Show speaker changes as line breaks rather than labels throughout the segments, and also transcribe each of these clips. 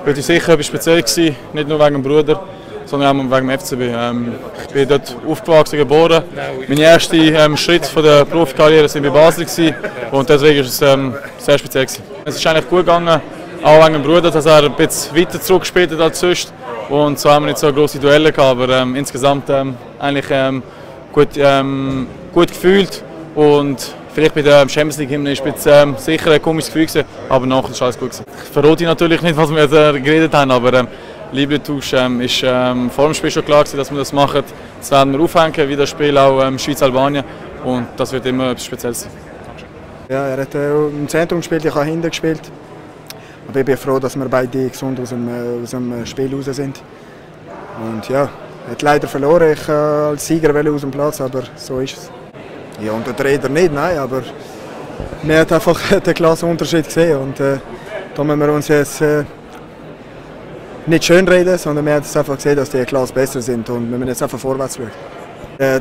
Heute sicher etwas speziell gewesen, nicht nur wegen dem Bruder, sondern auch wegen dem FCB. Ich bin dort aufgewachsen, geboren. Mein erster Schritt von der Profikarriere war bei Basel und deswegen war es sehr speziell gewesen. Es ist eigentlich gut gegangen, auch wegen dem Bruder, dass er ein bisschen weiter zurückgespielt hat als sonst. Und so haben wir nicht so grosse Duelle gehabt, aber insgesamt eigentlich gut gefühlt. Und vielleicht bei der Champions League Hymne ist es sicher ein komisches Gefühl gewesen, aber nachher ist alles gut gewesen. Ich verrate natürlich nicht, was wir geredet haben, aber Lieblingstausch ist vor dem Spiel schon klar gewesen, dass wir das machen. Das werden wir aufhängen, wie das Spiel auch Schweiz-Albanien, und das wird immer etwas Spezielles sein.
Ja, er hat im Zentrum gespielt, ich habe hinten gespielt. Aber ich bin froh, dass wir beide gesund aus dem Spiel raus sind. Und ja, er hat leider verloren. Ich als Sieger aus dem Platz, aber so ist es. Ja, und der Trainer nicht, nein, aber wir haben einfach den Klassenunterschied gesehen. Und da müssen wir uns jetzt nicht schönreden, sondern wir haben einfach gesehen, dass die Klasse besser sind und wir müssen jetzt einfach vorwärts schauen.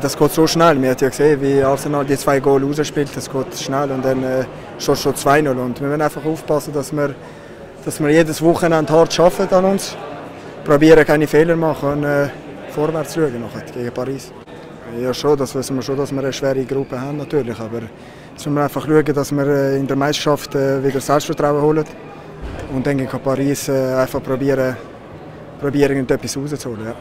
Das geht so schnell. Wir haben ja gesehen, wie Arsenal die 2 Goal rausspielt. Das geht schnell und dann schon 2-0. Und wir müssen einfach aufpassen, dass wir jedes Wochenende hart arbeiten an uns, probieren keine Fehler machen und vorwärts schauen gegen Paris. Ja schon, das wissen wir schon, dass wir eine schwere Gruppe haben natürlich, aber jetzt müssen wir einfach schauen, dass wir in der Meisterschaft wieder Selbstvertrauen holen und dann gegen Paris einfach probieren etwas rauszuholen. Ja.